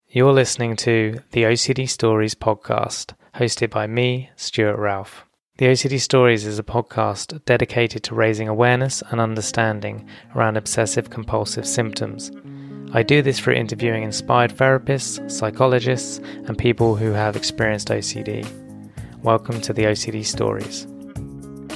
You're listening to the OCD Stories podcast, hosted by me, Stuart Ralph. The OCD Stories is a podcast dedicated to raising awareness and understanding around obsessive-compulsive symptoms. I do this through interviewing inspired therapists, psychologists, and people who have experienced OCD. Welcome to the OCD Stories.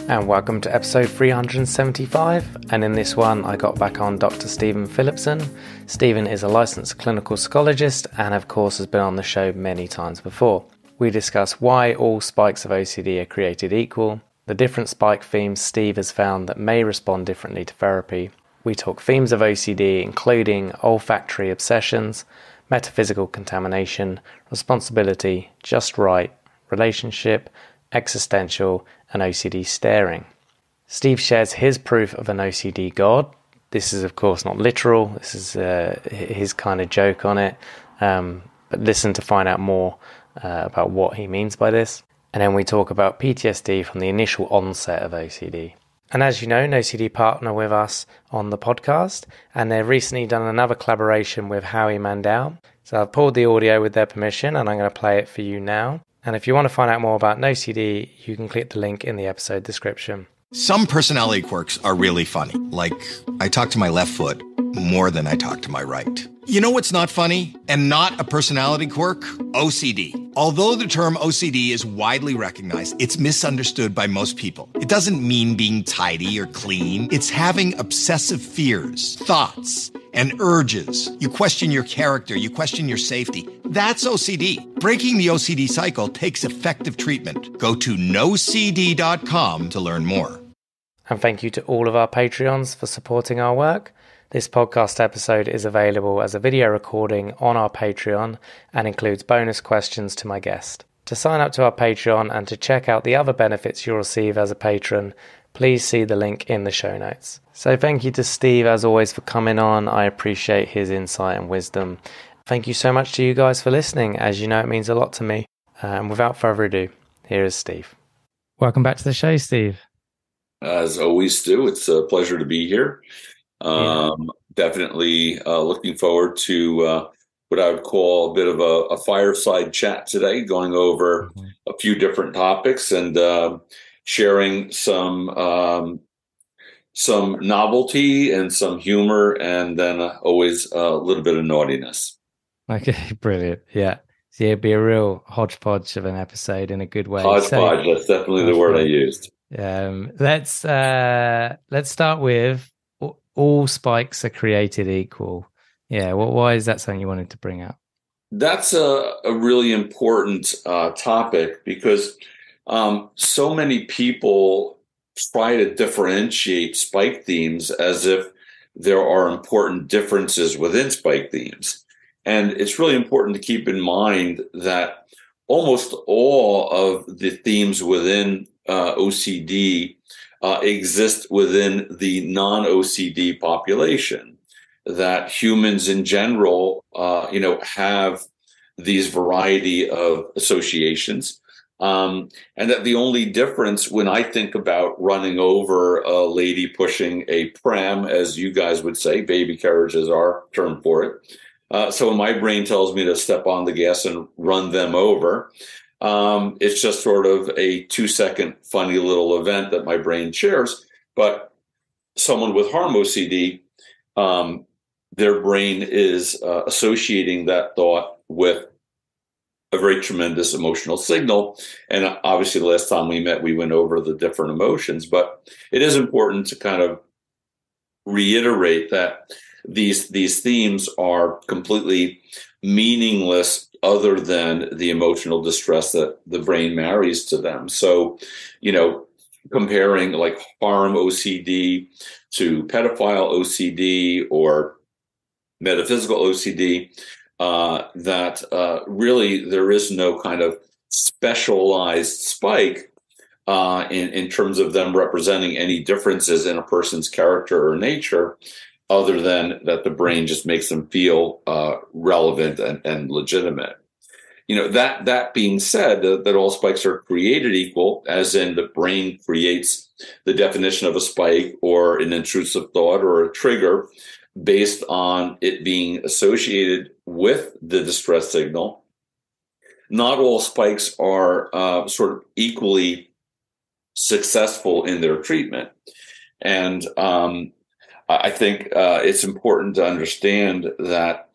And welcome to episode 375, and in this one I got back on Dr. Steven Phillipson. Steven is a licensed clinical psychologist and of course has been on the show many times before. We discuss why all spikes of OCD are created equal, the different spike themes Steve has found that may respond differently to therapy. We talk themes of OCD including olfactory obsessions, metaphysical contamination, responsibility, just right, relationship, existential, and OCD staring. Steve shares his proof of an OCD god. This is of course not literal, this is his kind of joke on it, but listen to find out more about what he means by this. And then we talk about PTSD from the initial onset of OCD. And as you know, NoCD partner with us on the podcast, and they've recently done another collaboration with Howie Mandel. So I've pulled the audio with their permission and I'm going to play it for you now. And if you want to find out more about NoCD, you can click the link in the episode description. Some personality quirks are really funny. Like, I talk to my left foot more than I talk to my right. You know what's not funny and not a personality quirk? OCD. Although the term OCD is widely recognized, it's misunderstood by most people. It doesn't mean being tidy or clean. It's having obsessive fears, thoughts, and urges. You question your character. You question your safety. That's OCD. Breaking the OCD cycle takes effective treatment. Go to nocd.com to learn more. And thank you to all of our Patreons for supporting our work. This podcast episode is available as a video recording on our Patreon and includes bonus questions to my guest. To sign up to our Patreon and to check out the other benefits you'll receive as a patron, please see the link in the show notes. So thank you to Steve, as always, for coming on. I appreciate his insight and wisdom. Thank you so much to you guys for listening. As you know, it means a lot to me. And without further ado, here is Steve. Welcome back to the show, Steve. As always, Stu, it's a pleasure to be here. Definitely looking forward to what I would call a bit of a fireside chat today, going over a few different topics and sharing some novelty and some humor, and then always a little bit of naughtiness. Okay, brilliant. Yeah. So it'd be a real hodgepodge of an episode in a good way. Hodgepodge, that's definitely the word I used. Let's start with all spikes are created equal. Yeah. Why is that something you wanted to bring up? That's a really important topic because so many people try to differentiate spike themes as if there are important differences within spike themes. And it's really important to keep in mind that almost all of the themes within OCD exist within the non-OCD population, that humans in general, have these variety of associations. And that the only difference when I think about running over a lady pushing a pram, as you guys would say, baby carriage is our term for it. So when my brain tells me to step on the gas and run them over, it's just sort of a 2-second funny little event that my brain shares. But someone with harm OCD, their brain is associating that thought with a very tremendous emotional signal. And obviously the last time we met, we went over the different emotions, but it is important to kind of reiterate that these themes are completely meaningless other than the emotional distress that the brain marries to them. So, comparing like harm OCD to pedophile OCD or metaphysical OCD, that really there is no kind of specialized spike in terms of them representing any differences in a person's character or nature, other than that the brain just makes them feel relevant and legitimate. That being said, that all spikes are created equal, as in the brain creates the definition of a spike or an intrusive thought or a trigger based on it being associated with the distress signal. Not all spikes are sort of equally successful in their treatment. And I think it's important to understand that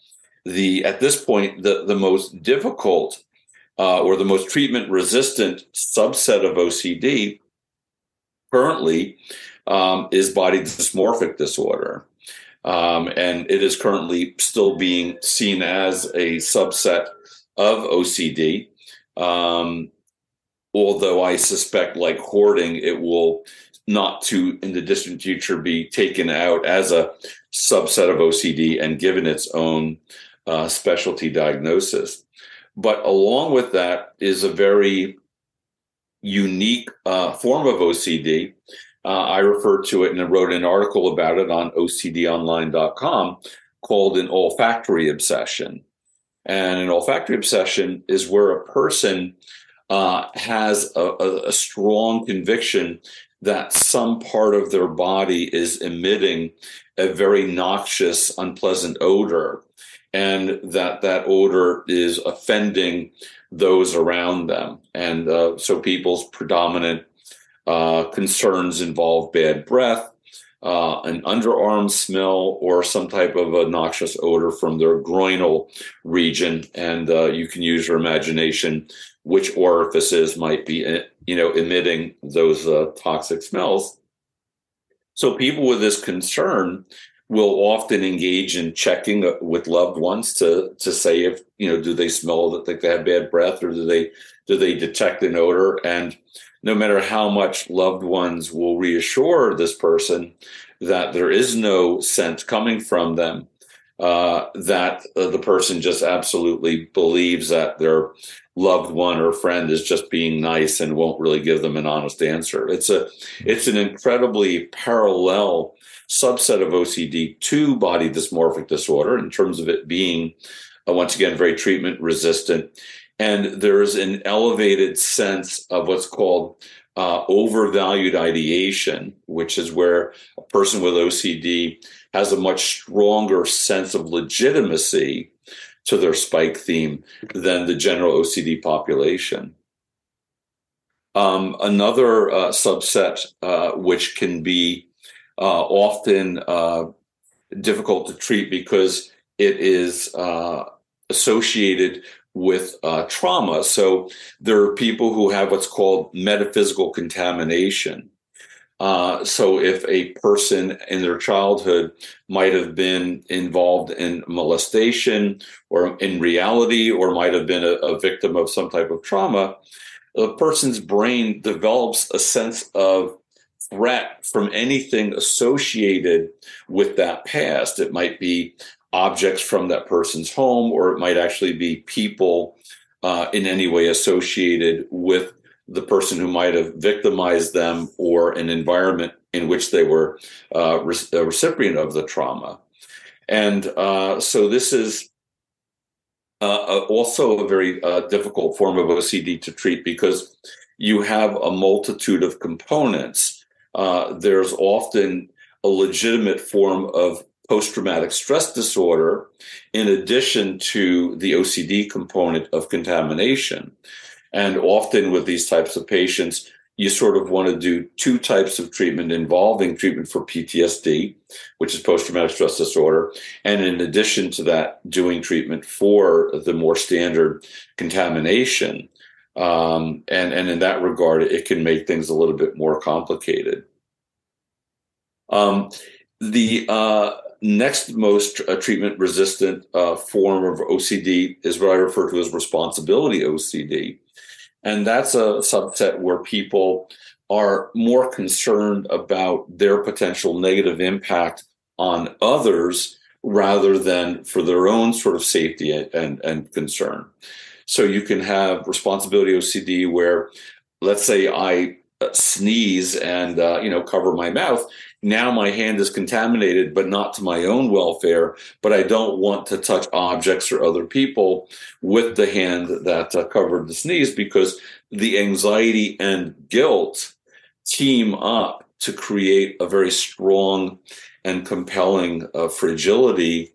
at this point, the most difficult or the most treatment-resistant subset of OCD currently is body dysmorphic disorder. And it is currently still being seen as a subset of OCD. Although I suspect, like hoarding, it will not in the distant future be taken out as a subset of OCD and given its own specialty diagnosis. But along with that is a very unique form of OCD. I referred to it and I wrote an article about it on OCDonline.com called an olfactory obsession. And an olfactory obsession is where a person has a strong conviction that some part of their body is emitting a very noxious, unpleasant odor, and that odor is offending those around them. And so people's predominant concerns involve bad breath, an underarm smell, or some type of a noxious odor from their groinal region. And you can use your imagination which orifices might be, emitting those toxic smells. So people with this concern will often engage in checking with loved ones to say if, do they smell that they have bad breath, or do they detect an odor? And no matter how much loved ones will reassure this person that there is no scent coming from them, that the person just absolutely believes that their loved one or friend is just being nice and won't really give them an honest answer. It's an incredibly parallel subset of OCD to body dysmorphic disorder in terms of it being, once again, very treatment resistant. And there's an elevated sense of what's called overvalued ideation, which is where a person with OCD has a much stronger sense of legitimacy to their spike theme than the general OCD population. Another subset which can be often difficult to treat because it is associated with trauma. So there are people who have what's called metaphysical contamination. So if a person in their childhood might have been involved in molestation or in reality, or might have been a victim of some type of trauma, the person's brain develops a sense of threat from anything associated with that past. It might be objects from that person's home, or it might actually be people in any way associated with the person who might have victimized them, or an environment in which they were a recipient of the trauma. And so this is also a very difficult form of OCD to treat because you have a multitude of components. There's often a legitimate form of post-traumatic stress disorder in addition to the OCD component of contamination. And often with these types of patients, you sort of want to do two types of treatment involving treatment for PTSD, which is post-traumatic stress disorder. And in addition to that, doing treatment for the more standard contamination. And in that regard, it can make things a little bit more complicated. The next most treatment-resistant form of OCD is what I refer to as responsibility OCD. And that's a subset where people are more concerned about their potential negative impact on others rather than for their own sort of safety and concern. So you can have responsibility OCD where, let's say I sneeze and, cover my mouth. Now my hand is contaminated, but not to my own welfare, but I don't want to touch objects or other people with the hand that covered the sneeze, because the anxiety and guilt team up to create a very strong and compelling fragility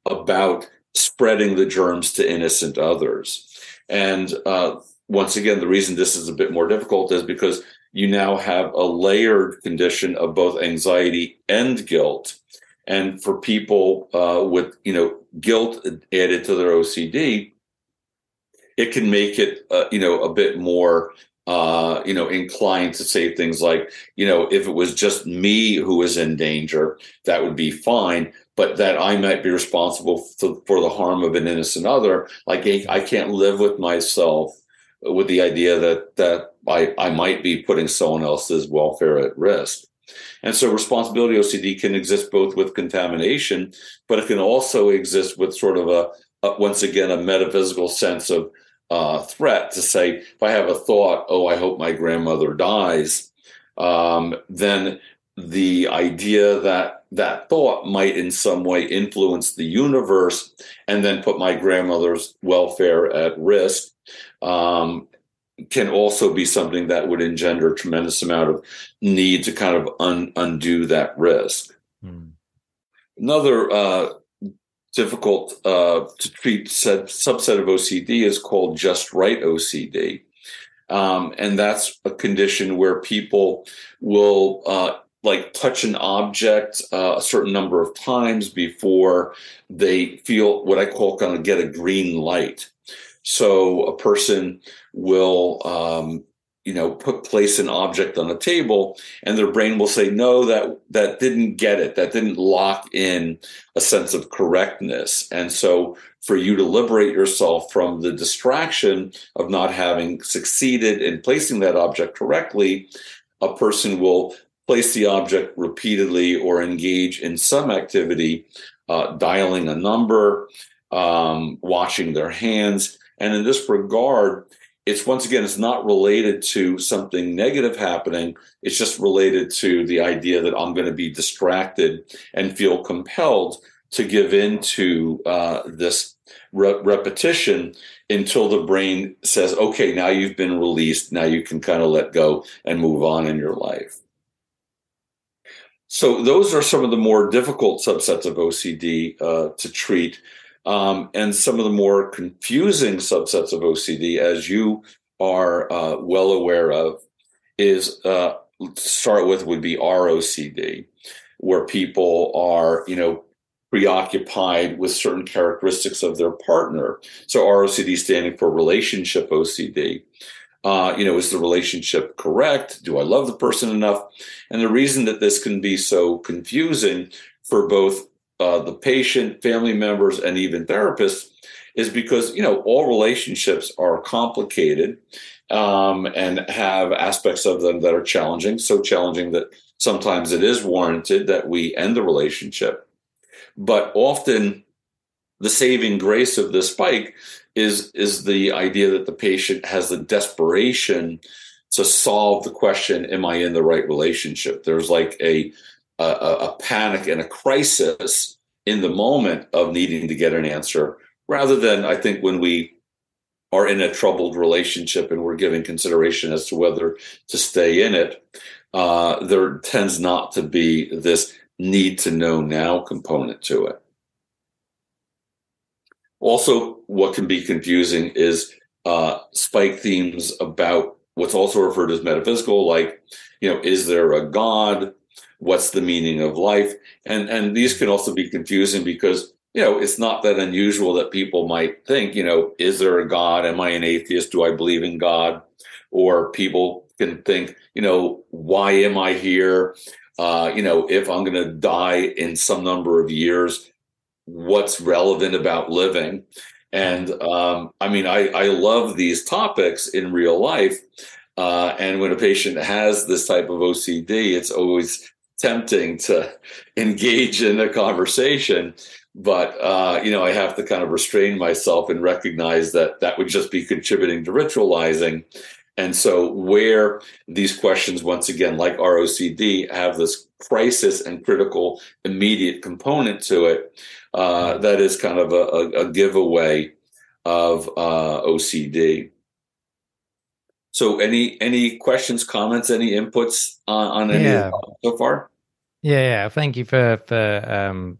about spreading the germs to innocent others. And once again, the reason this is a bit more difficult is because you now have a layered condition of both anxiety and guilt. And for people with, guilt added to their OCD, it can make it, a bit more, inclined to say things like, if it was just me who was in danger, that would be fine. But that I might be responsible for the harm of an innocent other. Like I can't live with myself with the idea that I might be putting someone else's welfare at risk. And so responsibility OCD can exist both with contamination, but it can also exist with sort of once again, a metaphysical sense of threat to say, if I have a thought, oh, I hope my grandmother dies, then the idea that thought might in some way influence the universe and then put my grandmother's welfare at risk can also be something that would engender a tremendous amount of need to kind of undo that risk. Another difficult to treat subset of OCD is called just right OCD. And that's a condition where people will touch an object a certain number of times before they feel what I call kind of get a green light. So a person will, place an object on a table and their brain will say, no, that didn't get it. That didn't lock in a sense of correctness. And so for you to liberate yourself from the distraction of not having succeeded in placing that object correctly, a person will place the object repeatedly or engage in some activity, dialing a number, watching their hands. And in this regard, it's not related to something negative happening. It's just related to the idea that I'm going to be distracted and feel compelled to give in to this repetition until the brain says, okay, now you've been released. Now you can kind of let go and move on in your life. So those are some of the more difficult subsets of OCD to treat. And some of the more confusing subsets of OCD, as you are well aware of, is to start with would be ROCD, where people are, preoccupied with certain characteristics of their partner. So ROCD standing for relationship OCD. Is the relationship correct? Do I love the person enough? And the reason that this can be so confusing for both the patient, family members, and even therapists is because, all relationships are complicated and have aspects of them that are challenging, so challenging that sometimes it is warranted that we end the relationship. But often the saving grace of this spike is the idea that the patient has the desperation to solve the question, am I in the right relationship? There's like a panic and a crisis in the moment of needing to get an answer, rather than, I think, when we are in a troubled relationship and we're giving consideration as to whether to stay in it, there tends not to be this need to know now component to it. Also, what can be confusing is spike themes about what's also referred to as metaphysical, like, is there a God? What's the meaning of life? And these can also be confusing because, it's not that unusual that people might think, is there a God? Am I an atheist? Do I believe in God? Or people can think, why am I here? If I'm going to die in some number of years, what's relevant about living? And I love these topics in real life. And when a patient has this type of OCD, it's always tempting to engage in a conversation. But, I have to kind of restrain myself and recognize that would just be contributing to ritualizing. And so where these questions, once again, like ROCD, have this crisis and critical immediate component to it, that is kind of a giveaway of OCD. So any questions, comments, any inputs on any of that so far? Yeah. Thank you for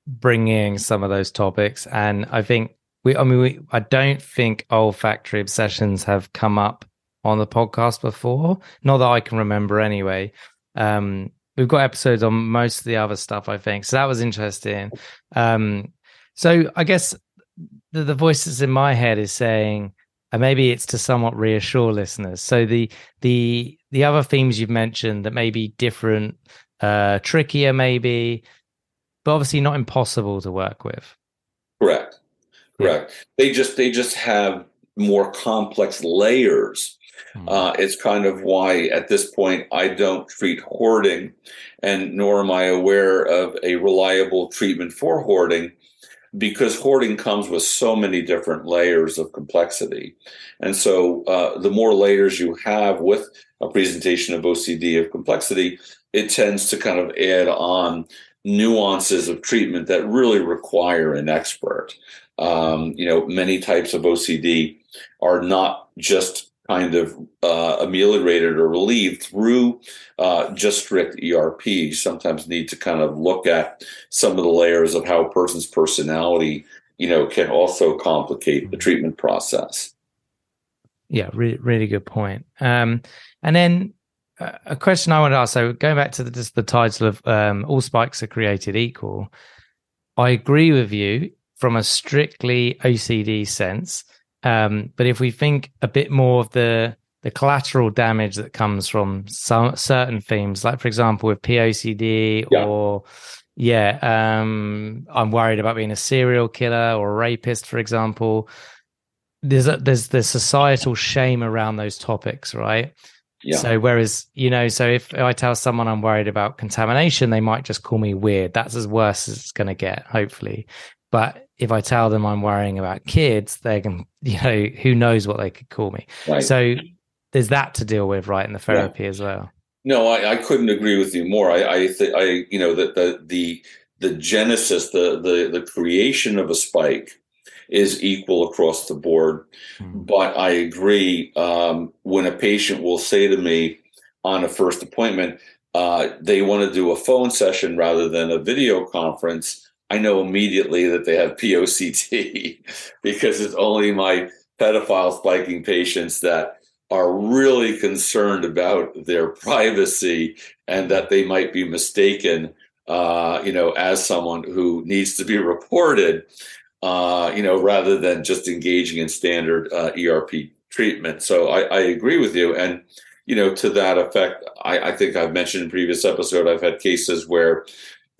bringing some of those topics. And I think I don't think olfactory obsessions have come up on the podcast before, not that I can remember anyway. We've got episodes on most of the other stuff, I think. So that was interesting. So I guess the voices in my head is saying, and maybe it's to somewhat reassure listeners. So the other themes you've mentioned that may be different, trickier maybe, but obviously not impossible to work with. Correct. Yeah. They just have more complex layers. It's kind of why at this point I don't treat hoarding, and nor am I aware of a reliable treatment for hoarding, because hoarding comes with so many different layers of complexity. And so the more layers you have with a presentation of OCD of complexity, it tends to kind of add on nuances of treatment that really require an expert. Many types of OCD are not just kind of ameliorated or relieved through just strict ERP. You sometimes need to kind of look at some of the layers of how a person's personality, can also complicate the treatment process. Yeah, really, really good point. And then a question I want to ask, so going back to the title of All Spikes Are Created Equal, I agree with you from a strictly OCD sense. But if we think a bit more of the collateral damage that comes from some certain themes, like for example with POCD, or I'm worried about being a serial killer or a rapist, for example. There's the societal shame around those topics, right? Yeah. So whereas, so if I tell someone I'm worried about contamination, they might just call me weird. That's as worse as it's going to get, hopefully. But if I tell them I'm worrying about kids, they can, who knows what they could call me. Right. So there's that to deal with, right, in the therapy as well. No, I couldn't agree with you more. I think that the genesis, the creation of a spike is equal across the board. But I agree, when a patient will say to me on a first appointment, they want to do a phone session rather than a video conference, I know immediately that they have POCD because it's only my pedophile spiking patients that are really concerned about their privacy and that they might be mistaken, as someone who needs to be reported, rather than just engaging in standard ERP treatment. So I agree with you. And, to that effect, I think I've mentioned in previous episode, I've had cases where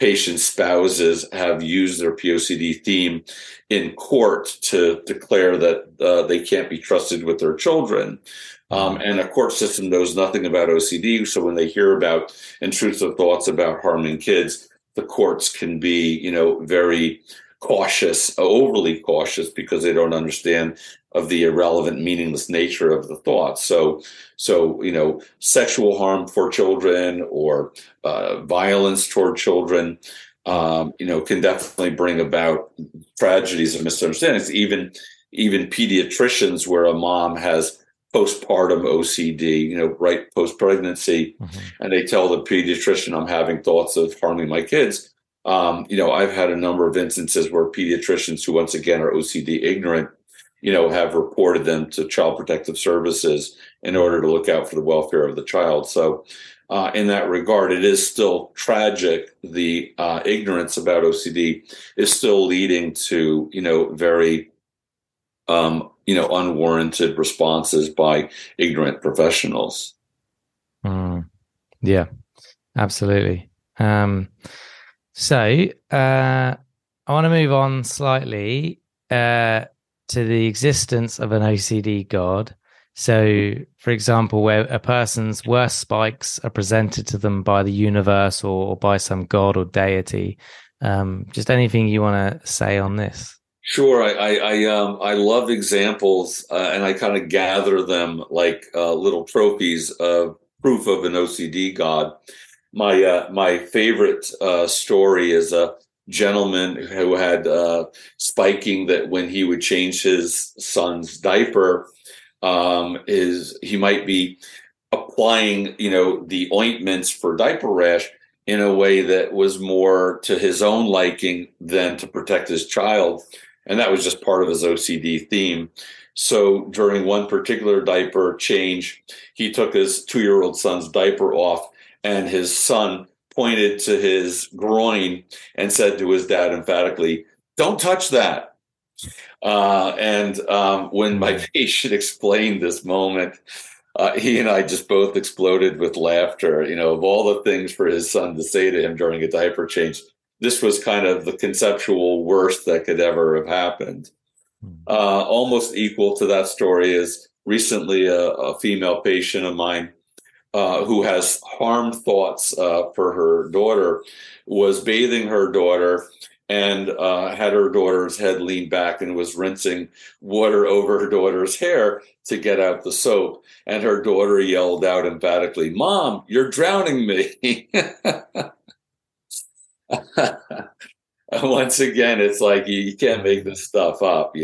patient spouses have used their POCD theme in court to declare that they can't be trusted with their children. And a court system knows nothing about OCD. So when they hear about intrusive thoughts about harming kids, the courts can be, very cautious, overly cautious, because they don't understand of the irrelevant, meaningless nature of the thoughts. So sexual harm for children or violence toward children, can definitely bring about tragedies and misunderstandings. Even pediatricians, where a mom has postpartum OCD, right post-pregnancy, and they tell the pediatrician, I'm having thoughts of harming my kids. I've had a number of instances where pediatricians who, once again, are OCD ignorant, have reported them to Child Protective Services in order to look out for the welfare of the child. So in that regard, it is still tragic. The ignorance about OCD is still leading to, very, unwarranted responses by ignorant professionals. Yeah, absolutely. So I want to move on slightly to the existence of an OCD god. So, for example, where a person's worst spikes are presented to them by the universe or by some god or deity. Just anything you want to say on this? Sure. I love examples, and I kind of gather them like little trophies of proof of an OCD god. My favorite story is a gentleman who had spiking that when he would change his son's diaper, he might be applying, the ointments for diaper rash, in a way that was more to his own liking than to protect his child. And that was just part of his OCD theme. So during one particular diaper change, he took his 2-year-old son's diaper off, and his son pointed to his groin and said to his dad emphatically, "Don't touch that." When my patient explained this moment, he and I just both exploded with laughter. Of all the things for his son to say to him during a diaper change, this was kind of the conceptual worst that could ever have happened. Almost equal to that story is recently a female patient of mine who has harm thoughts for her daughter, was bathing her daughter and had her daughter's head leaned back and was rinsing water over her daughter's hair to get out the soap. And her daughter yelled out emphatically, "Mom, you're drowning me." Once again, it's like you can't make this stuff up,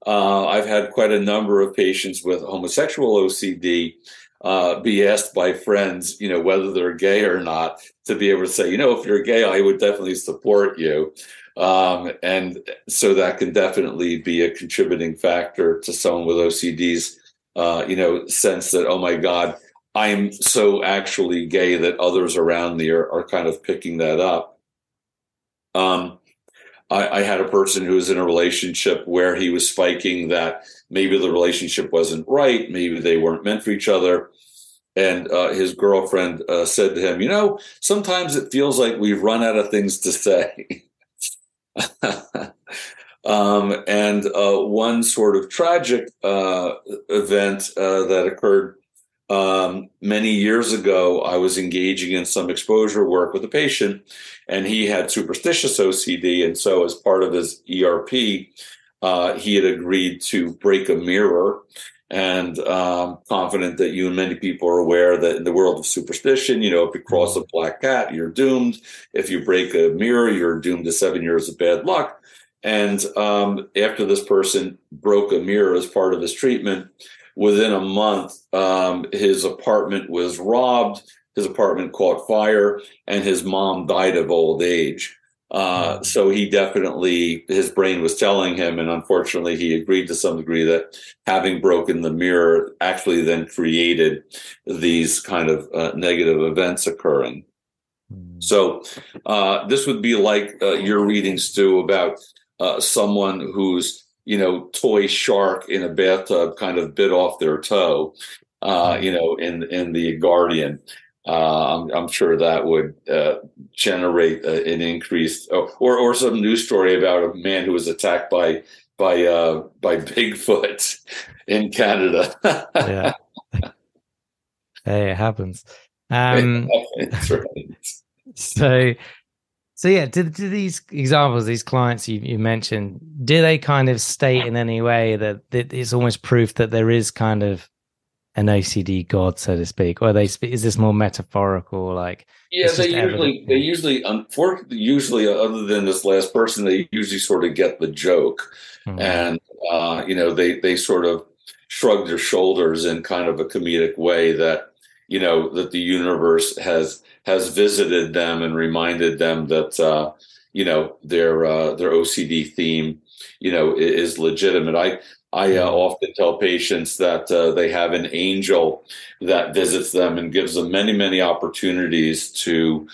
I've had quite a number of patients with homosexual OCD be asked by friends, whether they're gay or not, to be able to say, if you're gay, I would definitely support you. And so that can definitely be a contributing factor to someone with OCD's, sense that, oh my God, I'm so actually gay that others around me are kind of picking that up. I had a person who was in a relationship where he was spiking that maybe the relationship wasn't right, maybe they weren't meant for each other. And his girlfriend said to him, sometimes it feels like we've run out of things to say. One sort of tragic event that occurred many years ago, I was engaging in some exposure work with a patient, and he had superstitious OCD. And so as part of his ERP, he had agreed to break a mirror, and confident that you and many people are aware that in the world of superstition, if you cross a black cat, you're doomed. If you break a mirror, you're doomed to 7 years of bad luck. And after this person broke a mirror as part of his treatment, within a month, his apartment was robbed, his apartment caught fire, and his mom died of old age. So he definitely, his brain was telling him, and unfortunately he agreed to some degree, that having broken the mirror actually then created these kind of negative events occurring. So this would be like your reading, Stu, about someone whose toy shark in a bathtub kind of bit off their toe, in The Guardian. I'm sure that would generate an increase, or some news story about a man who was attacked by Bigfoot in Canada. Yeah, hey, it happens. That's right. So yeah, do these examples, these clients you mentioned, do they kind of state in any way that it's almost proof that there is kind of an OCD god, so to speak, or is this more metaphorical? Like, yeah, they usually, unfortunately, other than this last person, they usually sort of get the joke, and they sort of shrug their shoulders in kind of a comedic way that that the universe has visited them and reminded them that their OCD theme is legitimate. I often tell patients that they have an angel that visits them and gives them many, many opportunities to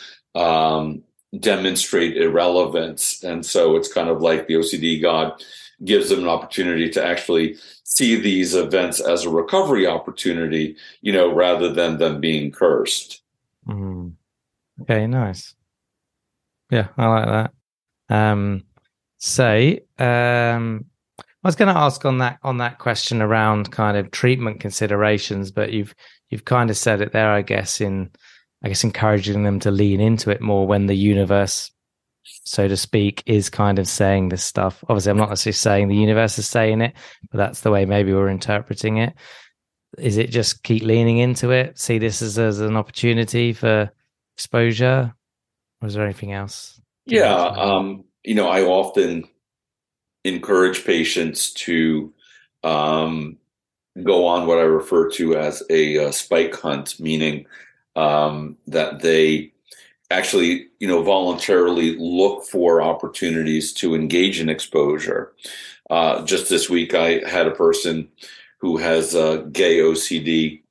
demonstrate irrelevance. And so it's kind of like the OCD god gives them an opportunity to actually see these events as a recovery opportunity, rather than them being cursed. Okay, nice. Yeah, I like that. I was going to ask on that question around kind of treatment considerations, but you've kind of said it there, I guess encouraging them to lean into it more when the universe, so to speak, is kind of saying this stuff. Obviously, I'm not necessarily saying the universe is saying it, but that's the way maybe we're interpreting it. Is it just keep leaning into it, see this as an opportunity for exposure, or is there anything else? Yeah, I often encourage patients to go on what I refer to as a spike hunt, meaning that they actually, voluntarily look for opportunities to engage in exposure. Just this week, I had a person who has gay OCD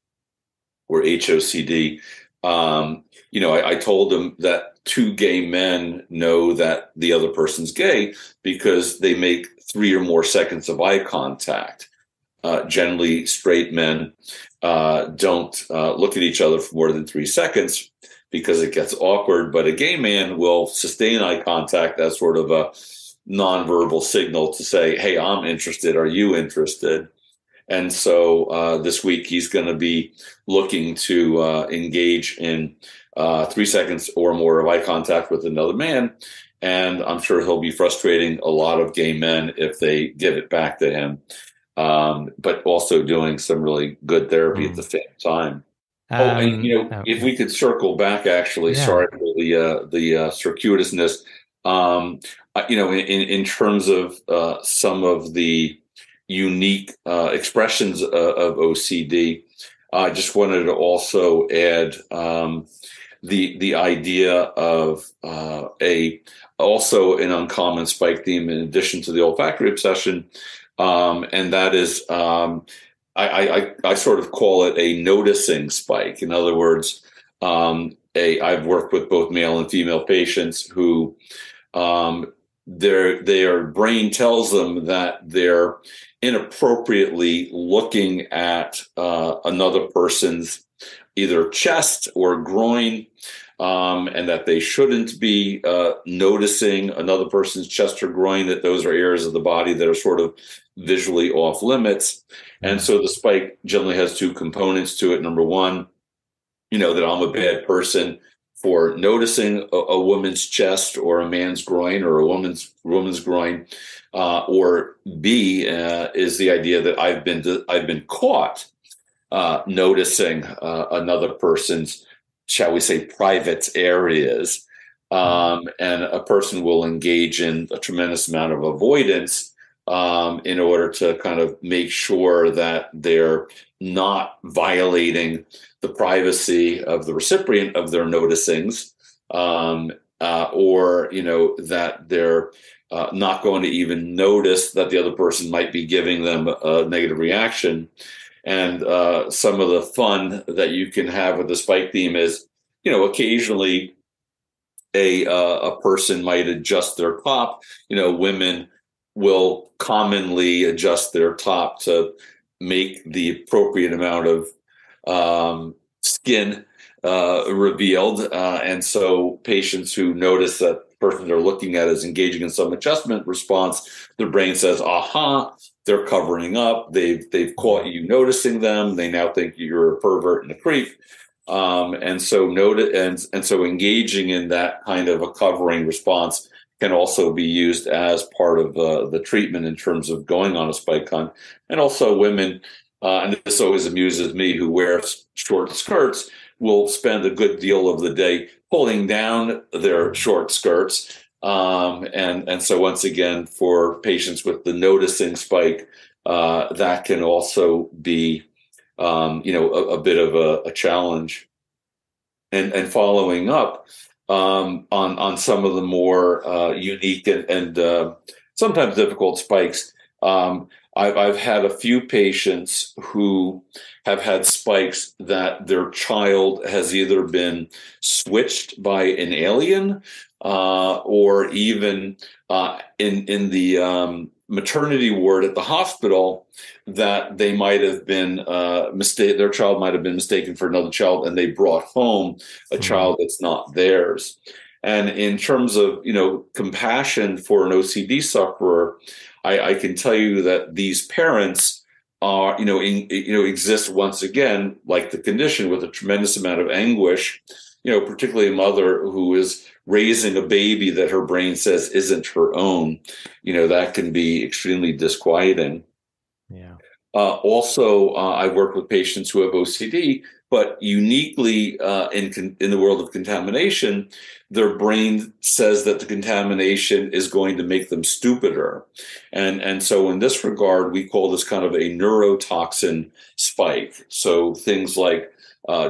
or HOCD. I told them that two gay men know that the other person's gay because they make 3 or more seconds of eye contact. Generally, straight men don't look at each other for more than 3 seconds because it gets awkward. But a gay man will sustain eye contact as sort of a nonverbal signal to say, hey, I'm interested. Are you interested? And so this week he's going to be looking to engage in 3 seconds or more of eye contact with another man. And I'm sure he'll be frustrating a lot of gay men if they give it back to him. But also doing some really good therapy at the same time. If we could circle back, actually, sorry for the circuitousness. In terms of some of the unique expressions of OCD, I just wanted to also add the idea of also an uncommon spike theme in addition to the olfactory obsession. And that is, I sort of call it a noticing spike. In other words, I've worked with both male and female patients who their brain tells them that they're inappropriately looking at another person's either chest or groin, and that they shouldn't be noticing another person's chest or groin, that those are areas of the body that are sort of visually off limits. And so the spike generally has 2 components to it. Number one, that I'm a bad person for noticing a woman's chest or a man's groin or a woman's groin, or B is the idea that I've been caught noticing another person's, shall we say, private areas, and a person will engage in a tremendous amount of avoidance in order to kind of make sure that they're not violating the privacy of the recipient of their noticings, or that they're not going to even notice that the other person might be giving them a negative reaction. And some of the fun that you can have with the spike theme is, occasionally a person might adjust their top. Women will commonly adjust their top to make the appropriate amount of skin revealed. And so patients who notice that the person they're looking at is engaging in some adjustment response, their brain says, aha, they're covering up. They've caught you noticing them. They now think you're a pervert and a creep. And so engaging in that kind of a covering response can also be used as part of the treatment in terms of going on a spike hunt. And also women, and this always amuses me, who wear short skirts will spend a good deal of the day pulling down their short skirts. And so once again, for patients with the noticing spike, that can also be, a bit of a challenge. And following up on some of the more unique and sometimes difficult spikes, I've had a few patients who have had spikes that their child has either been switched by an alien, or even in the maternity ward at the hospital, that they might have been their child might have been mistaken for another child, and they brought home a child that's not theirs. And in terms of compassion for an OCD sufferer, I can tell you that these parents are exist once again, like the condition, with a tremendous amount of anguish. Particularly a mother who is raising a baby that her brain says isn't her own. That can be extremely disquieting. Yeah. Also, I've worked with patients who have OCD But uniquely in the world of contamination, their brain says that the contamination is going to make them stupider. And so in this regard, we call this kind of a neurotoxin spike. So things like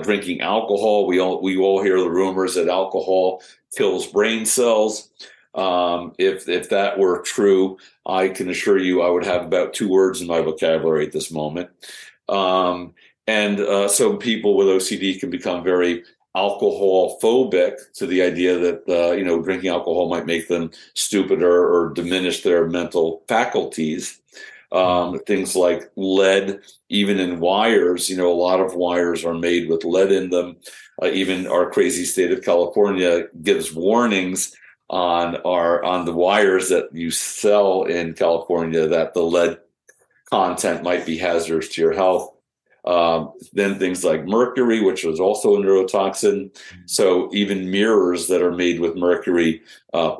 drinking alcohol, we all hear the rumors that alcohol kills brain cells. If that were true, I can assure you I would have about 2 words in my vocabulary at this moment. So people with OCD can become very alcohol phobic to the idea that, drinking alcohol might make them stupider or diminish their mental faculties. Things like lead, even in wires, a lot of wires are made with lead in them. Even our crazy state of California gives warnings on the wires that you sell in California that the lead content might be hazardous to your health. Then things like mercury, which is also a neurotoxin. So even mirrors that are made with mercury,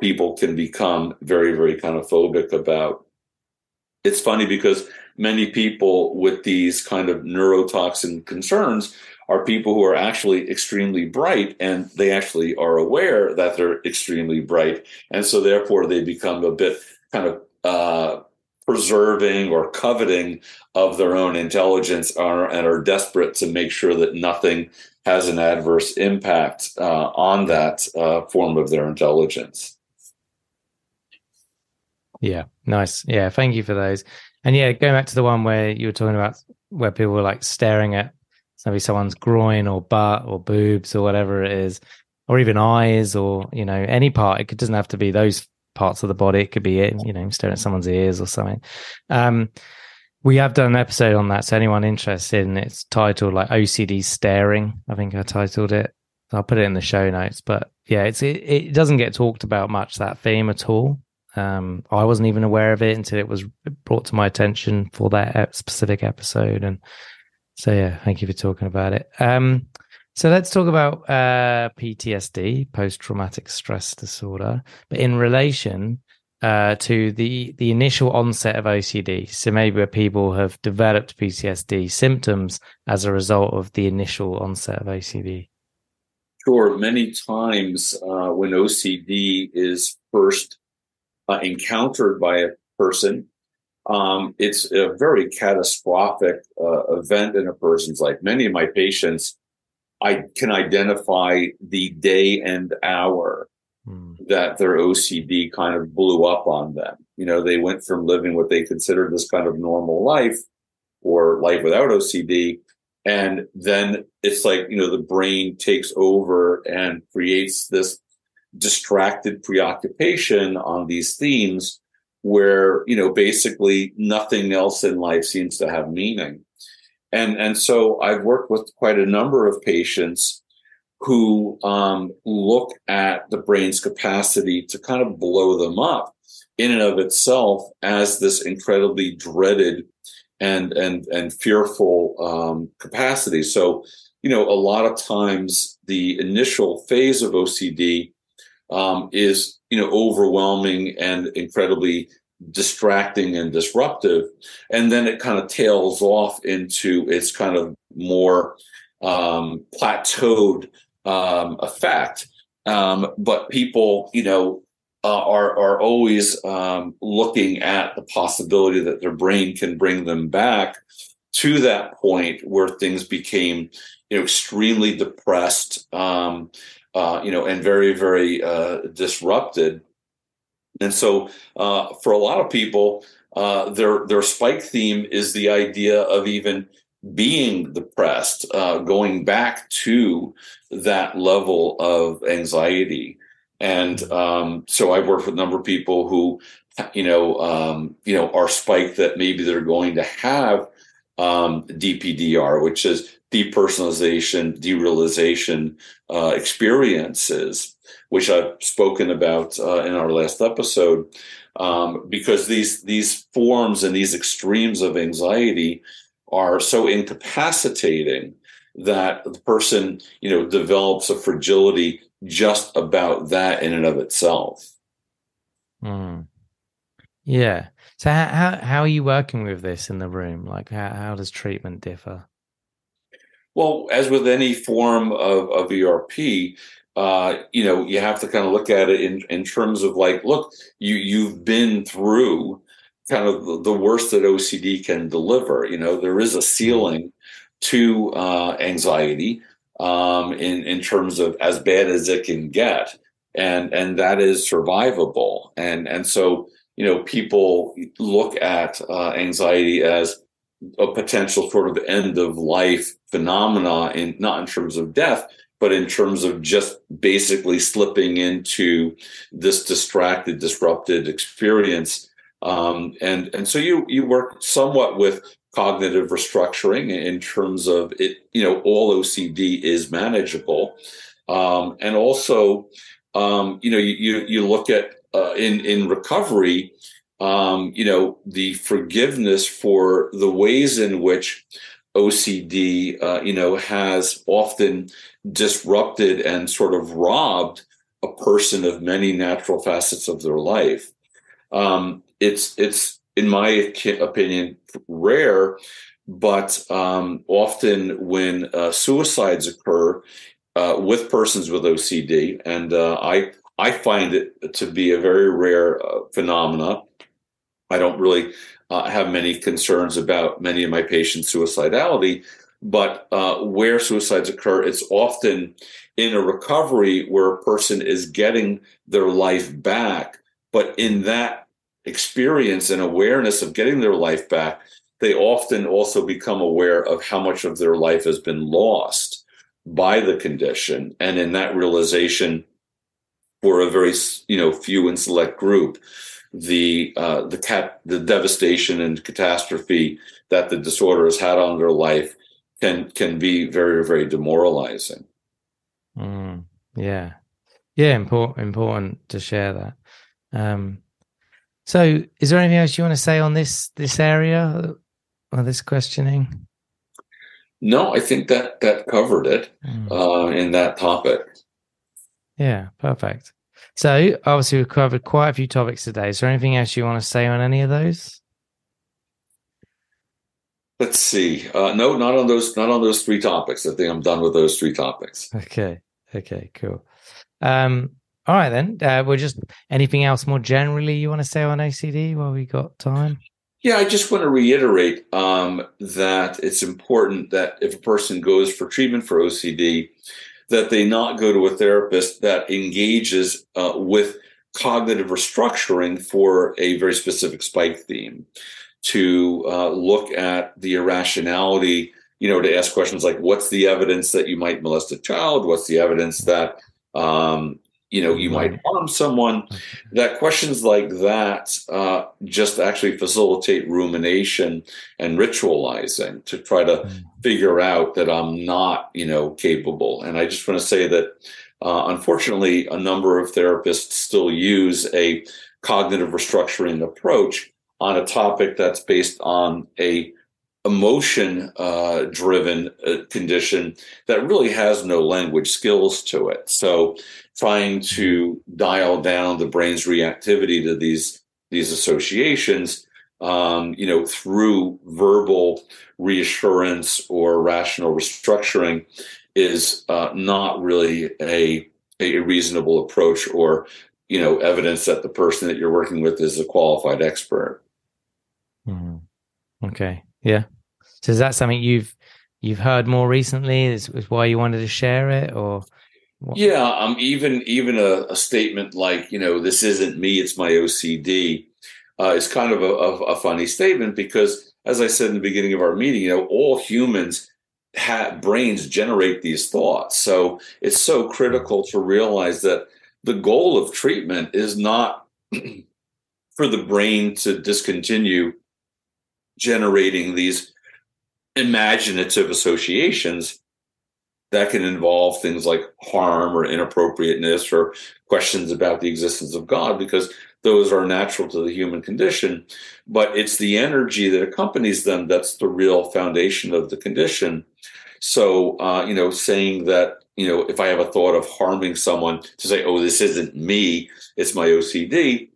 people can become very, very kind of phobic about. It's funny because many people with these kind of neurotoxin concerns are people who are actually extremely bright, and they actually are aware that they're extremely bright. And so therefore they become a bit kind of preserving or coveting of their own intelligence and are desperate to make sure that nothing has an adverse impact on that form of their intelligence. Yeah, nice. Yeah, thank you for those. And yeah, going back to the one where you were talking about where people were like staring at maybe someone's groin or butt or boobs or whatever it is, or even eyes or, any part. It doesn't have to be those parts of the body. It could be, staring at someone's ears or something. We have done an episode on that. So anyone interested in it's titled like OCD staring. I think I titled it. I'll put it in the show notes. But yeah, it doesn't get talked about much, that theme at all. I wasn't even aware of it until it was brought to my attention for that specific episode. And so, yeah, thank you for talking about it. So let's talk about PTSD, post-traumatic stress disorder, but in relation to the initial onset of OCD. So maybe where people have developed PTSD symptoms as a result of the initial onset of OCD. Sure. Many times when OCD is first encountered by a person, it's a very catastrophic event in a person's life. Many of my patients, I can identify the day and hour that their OCD kind of blew up on them. They went from living what they considered this kind of normal life or life without OCD. And then it's like, the brain takes over and creates this distracted preoccupation on these themes where, basically nothing else in life seems to have meaning. And so I've worked with quite a number of patients who look at the brain's capacity to kind of blow them up in and of itself as this incredibly dreaded and fearful capacity. So, a lot of times the initial phase of OCD is, overwhelming and incredibly distracting and disruptive. And then it kind of tails off into its kind of more plateaued effect. But people, are always looking at the possibility that their brain can bring them back to that point where things became, extremely depressed, and very, very disrupted. And so for a lot of people, their spike theme is the idea of even being depressed, going back to that level of anxiety. And so I've worked with a number of people who, are spiked that maybe they're going to have DPDR, which is depersonalization, derealization experiences, which I've spoken about in our last episode, because these forms and these extremes of anxiety are so incapacitating that the person, develops a fragility just about that in and of itself. Yeah. So how are you working with this in the room? Like how does treatment differ? Well, as with any form of ERP, you have to kind of look at it in terms of like, look, you've been through kind of the worst that OCD can deliver. There is a ceiling to anxiety in terms of as bad as it can get, and that is survivable. And so people look at anxiety as a potential sort of end of life phenomena, not in terms of death, but in terms of just basically slipping into this distracted, disrupted experience. And so you work somewhat with cognitive restructuring in terms of it. All OCD is manageable, and also you look at in recovery. The forgiveness for the ways in which OCD, has often disrupted and sort of robbed a person of many natural facets of their life. It's in my opinion rare, but often when suicides occur with persons with OCD, and I find it to be a very rare phenomena. I don't really have many concerns about many of my patients' suicidality, but where suicides occur, it's often in a recovery where a person is getting their life back. But in that experience and awareness of getting their life back, they often also become aware of how much of their life has been lost by the condition. And in that realization, for a very few and select group, the devastation and catastrophe that the disorder has had on their life can be very, very demoralizing. Yeah, important to share that. So, is there anything else you want to say on this area or this questioning? No, I think that covered it in that topic. Yeah, perfect. So obviously we've covered quite a few topics today. Is there anything else you want to say on any of those? Let's see. No, not on those three topics. I think I'm done with those three topics. Okay, cool. All right then. We're just anything else more generally you want to say on OCD while we got time? Yeah, I just want to reiterate that it's important that if a person goes for treatment for OCD, that they not go to a therapist that engages with cognitive restructuring for a very specific spike theme, to look at the irrationality, to ask questions like, what's the evidence that you might molest a child? What's the evidence that, you might harm someone? That questions like that just actually facilitate rumination and ritualizing to try to figure out that I'm not, capable. And I just want to say that, unfortunately, a number of therapists still use a cognitive restructuring approach on a topic that's based on a emotion driven condition that really has no language skills to it. So trying to dial down the brain's reactivity to these associations, through verbal reassurance or rational restructuring is not really a reasonable approach or, evidence that the person that you're working with is a qualified expert. Okay. Yeah. So is that something you've heard more recently? Is why you wanted to share it, or what? Yeah, even a statement like, this isn't me, it's my OCD, is kind of a funny statement because, as I said in the beginning of our meeting, all humans brains generate these thoughts. So it's so critical to realize that the goal of treatment is not for the brain to discontinue generating these imaginative associations that can involve things like harm or inappropriateness or questions about the existence of God, because those are natural to the human condition. But it's the energy that accompanies them that's the real foundation of the condition. So, saying that, if I have a thought of harming someone, to say, oh, this isn't me, it's my OCD,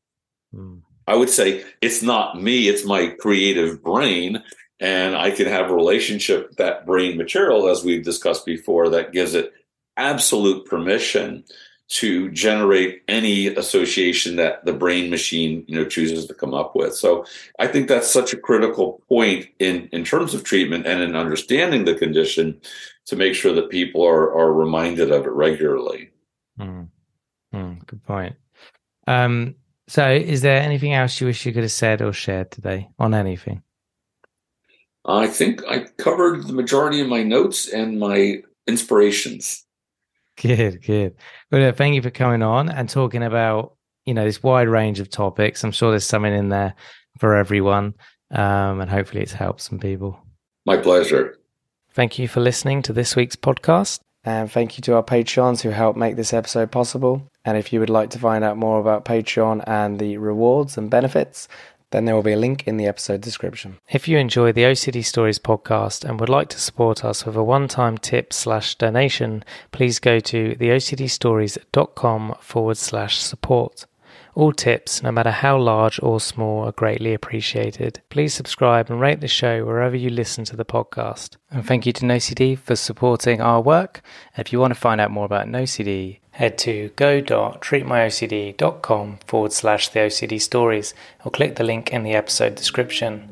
I would say it's not me, it's my creative brain. And I can have a relationship with that brain material, as we've discussed before, that gives it absolute permission to generate any association that the brain machine, chooses to come up with. So I think that's such a critical point in terms of treatment and in understanding the condition, to make sure that people are reminded of it regularly. Good point. So is there anything else you wish you could have said or shared today on anything? I think I covered the majority of my notes and my inspirations. Good. Well, thank you for coming on and talking about, this wide range of topics. I'm sure there's something in there for everyone, and hopefully it's helped some people. My pleasure. Thank you for listening to this week's podcast, and thank you to our Patreons who helped make this episode possible. And if you would like to find out more about Patreon and the rewards and benefits, then there will be a link in the episode description. If you enjoy the OCD Stories podcast and would like to support us with a one-time tip/donation, please go to theocdstories.com/support. All tips, no matter how large or small, are greatly appreciated. Please subscribe and rate the show wherever you listen to the podcast. And thank you to NoCD for supporting our work. And if you want to find out more about NoCD, head to go.treatmyocd.com/theOCD stories or click the link in the episode description.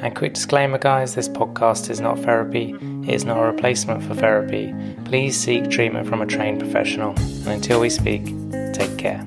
And quick disclaimer, guys, this podcast is not therapy. It is not a replacement for therapy. Please seek treatment from a trained professional. And until we speak, take care.